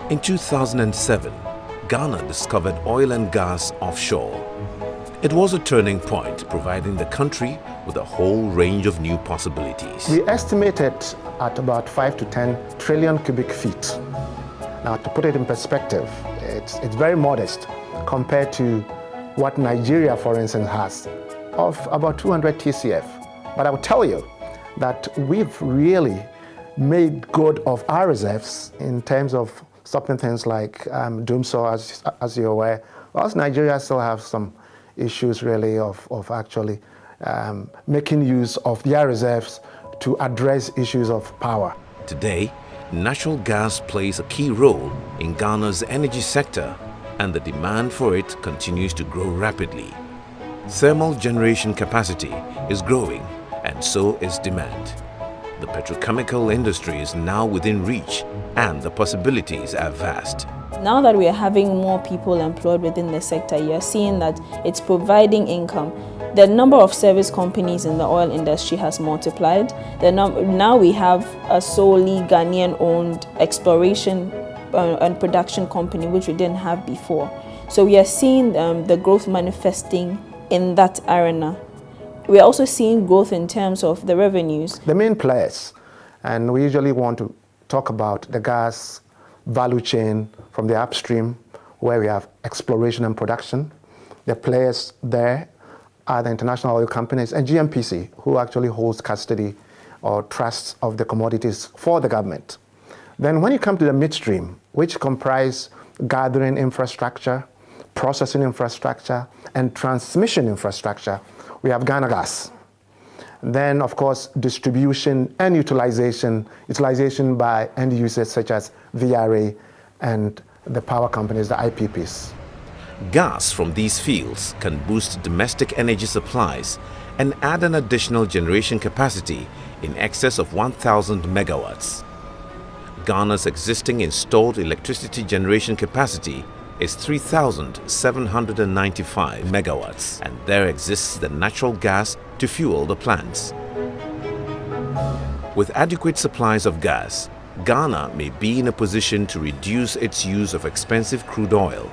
In 2007, Ghana discovered oil and gas offshore. It was a turning point, providing the country with a whole range of new possibilities. We estimate it at about 5 to 10 trillion cubic feet. Now, to put it in perspective, it's very modest compared to what Nigeria, for instance, has of about 200 TCF. But I will tell you that we've really made good of our reserves in terms of stopping things like doomsor, as you're aware. Whilst Nigeria still have some issues really of actually making use of their reserves to address issues of power. Today, natural gas plays a key role in Ghana's energy sector, and the demand for it continues to grow rapidly. Thermal generation capacity is growing, and so is demand. The petrochemical industry is now within reach, and the possibilities are vast. Now that we are having more people employed within the sector, you're seeing that it's providing income. The number of service companies in the oil industry has multiplied. Now we have a solely Ghanaian-owned exploration and production company, which we didn't have before. So we are seeing the growth manifesting in that arena. We are also seeing growth in terms of the revenues. The main players, and we usually want to talk about the gas value chain from the upstream, where we have exploration and production. The players there are the international oil companies and GMPC, who actually holds custody or trusts of the commodities for the government. Then when you come to the midstream, which comprise gathering infrastructure, processing infrastructure, and transmission infrastructure, we have Ghana Gas. Then, of course, distribution and utilization by end users such as VRA and the power companies, the IPPs. Gas from these fields can boost domestic energy supplies and add an additional generation capacity in excess of 1,000 megawatts. Ghana's existing installed electricity generation capacity is 3,795 megawatts, and there exists the natural gas to fuel the plants. With adequate supplies of gas, Ghana may be in a position to reduce its use of expensive crude oil.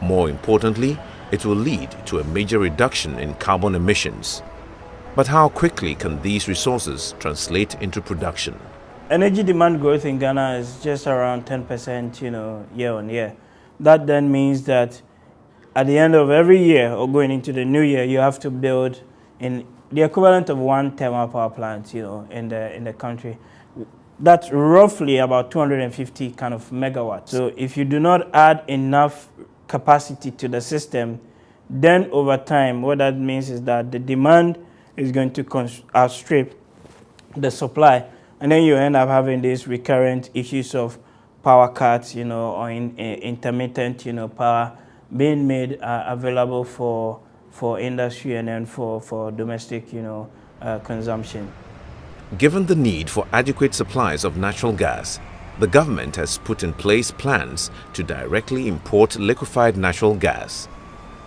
More importantly, it will lead to a major reduction in carbon emissions. But how quickly can these resources translate into production? Energy demand growth in Ghana is just around 10%, year on year. That then means that at the end of every year or going into the new year, you have to build in the equivalent of one thermal power plant, in the country. That's roughly about 250 kind of megawatts. So if you do not add enough capacity to the system, then over time, what that means is that the demand is going to outstrip the supply. And then you end up having these recurrent issues of power cuts, or intermittent, power being made available for industry and then for domestic, consumption. Given the need for adequate supplies of natural gas, the government has put in place plans to directly import liquefied natural gas.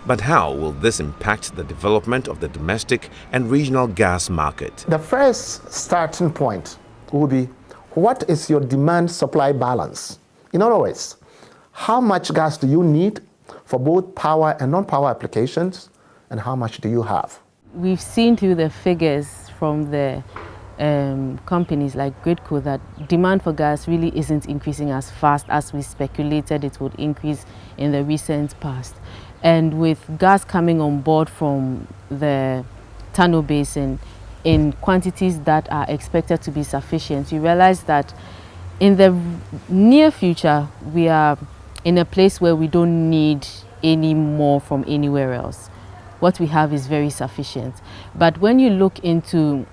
But how will this impact the development of the domestic and regional gas market? The first starting point will be, what is your demand-supply balance? In other words, how much gas do you need for both power and non-power applications, and how much do you have? We've seen through the figures from the companies like GridCo that demand for gas really isn't increasing as fast as we speculated it would increase in the recent past. And with gas coming on board from the Tano Basin in quantities that are expected to be sufficient, you realize that in the near future, we are in a place where we don't need any more from anywhere else. What we have is very sufficient. But when you look into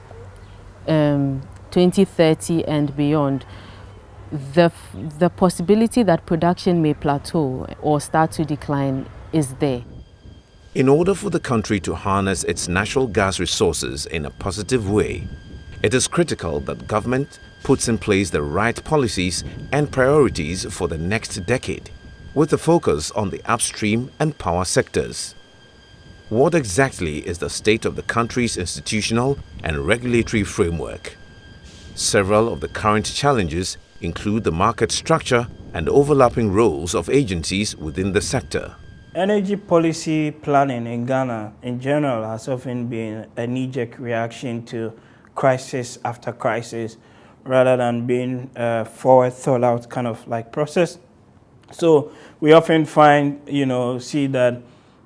2030 and beyond, the possibility that production may plateau or start to decline is there. In order for the country to harness its natural gas resources in a positive way, it is critical that government puts in place the right policies and priorities for the next decade, with a focus on the upstream and power sectors. What exactly is the state of the country's institutional and regulatory framework? Several of the current challenges include the market structure and overlapping roles of agencies within the sector. Energy policy planning in Ghana in general has often been a knee-jerk reaction to crisis after crisis rather than being a forward thought-out kind of like process. So we often see that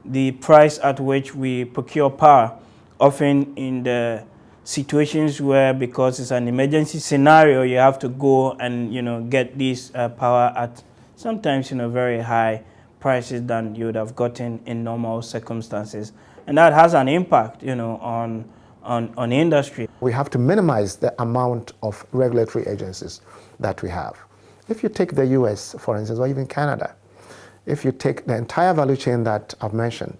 the price at which we procure power, often in the situations where, because it's an emergency scenario, you have to go and get this power at sometimes very high prices than you would have gotten in normal circumstances, and that has an impact on industry. We have to minimize the amount of regulatory agencies that we have. If you take the US, for instance, or even Canada, if you take the entire value chain that I've mentioned,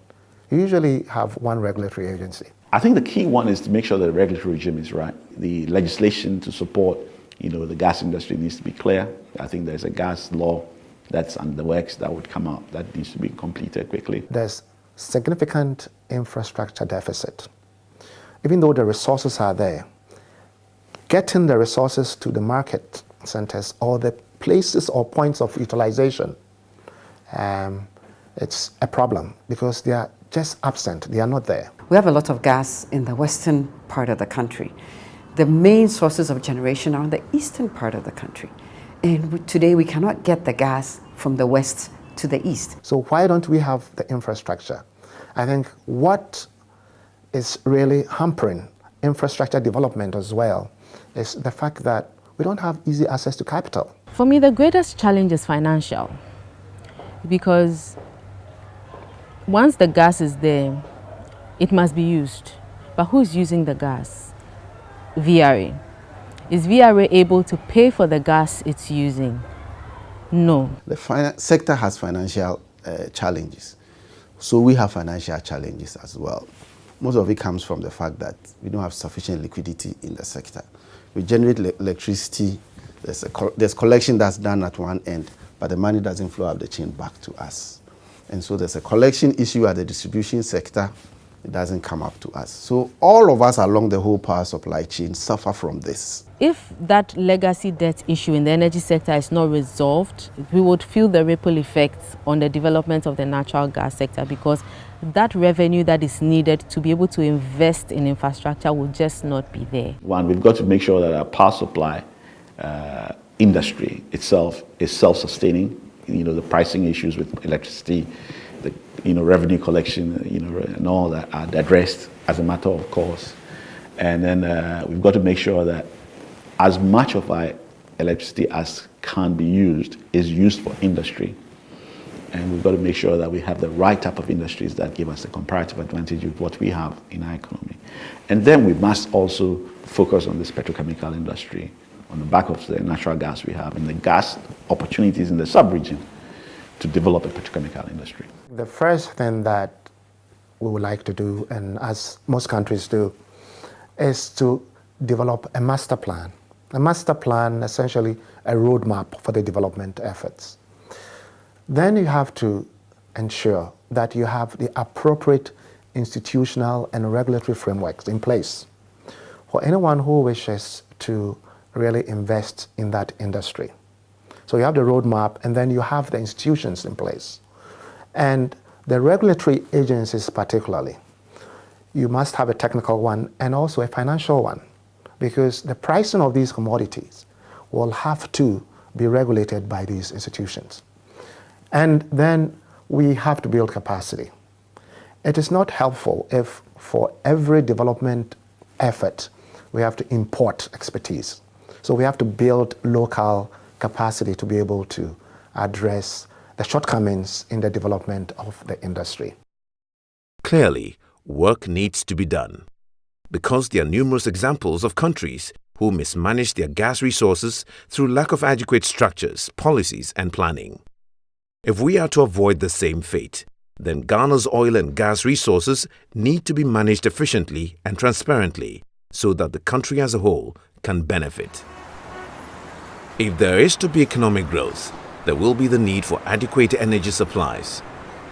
you usually have one regulatory agency. I think the key one is to make sure that the regulatory regime is right. The legislation to support, the gas industry needs to be clear. I think there's a gas law that's under the works that would come out that needs to be completed quickly. There's significant infrastructure deficit. Even though the resources are there, getting the resources to the market centers or the places or points of utilization, it's a problem because they are just absent, they are not there. We have a lot of gas in the western part of the country. The main sources of generation are in the eastern part of the country. And today we cannot get the gas from the west to the east. So why don't we have the infrastructure? I think what is really hampering infrastructure development as well is the fact that we don't have easy access to capital. For me, the greatest challenge is financial, because once the gas is there, it must be used. But who's using the gas? VRA. Is VRA able to pay for the gas it's using? No. The sector has financial challenges. So we have financial challenges as well. Most of it comes from the fact that we don't have sufficient liquidity in the sector. We generate electricity, there's collection that's done at one end, but the money doesn't flow up the chain back to us. And so there's a collection issue at the distribution sector. It doesn't come up to us. So all of us along the whole power supply chain suffer from this. If that legacy debt issue in the energy sector is not resolved, we would feel the ripple effects on the development of the natural gas sector, because that revenue that is needed to be able to invest in infrastructure will just not be there. One, we've got to make sure that our power supply industry itself is self-sustaining. The pricing issues with electricity, the revenue collection, and all that are addressed as a matter of course. And then we've got to make sure that as much of our electricity as can be used is used for industry. And we've got to make sure that we have the right type of industries that give us a comparative advantage with what we have in our economy. And then we must also focus on this petrochemical industry on the back of the natural gas we have and the gas opportunities in the sub-region to develop a petrochemical industry. The first thing that we would like to do, and as most countries do, is to develop a master plan. A master plan, essentially a roadmap for the development efforts. Then you have to ensure that you have the appropriate institutional and regulatory frameworks in place for anyone who wishes to really invest in that industry. So you have the roadmap, and then you have the institutions in place. And the regulatory agencies particularly, you must have a technical one and also a financial one, because the pricing of these commodities will have to be regulated by these institutions. And then we have to build capacity. It is not helpful if for every development effort we have to import expertise. So we have to build local capacity to be able to address the shortcomings in the development of the industry. Clearly, work needs to be done, because there are numerous examples of countries who mismanage their gas resources through lack of adequate structures, policies, and planning. If we are to avoid the same fate, then Ghana's oil and gas resources need to be managed efficiently and transparently so that the country as a whole can benefit. If there is to be economic growth, there will be the need for adequate energy supplies.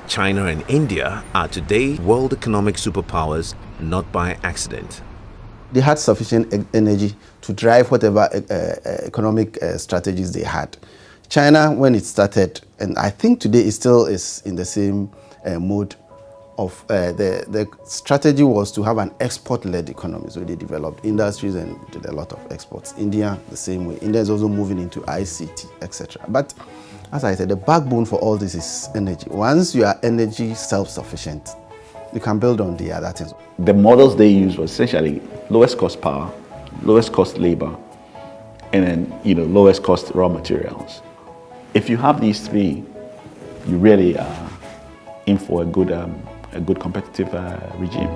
China and India are today world economic superpowers not by accident. They had sufficient energy to drive whatever economic strategies they had. China, when it started, and I think today it still is in the same mode of the strategy was to have an export-led economy. So they developed industries and did a lot of exports. India, the same way. India is also moving into ICT, etc. But as I said, the backbone for all this is energy. Once you are energy self-sufficient, you can build on the other things. The models they used were essentially lowest cost power, lowest cost labor, and then lowest cost raw materials. If you have these three, you really are in for a good competitive regime.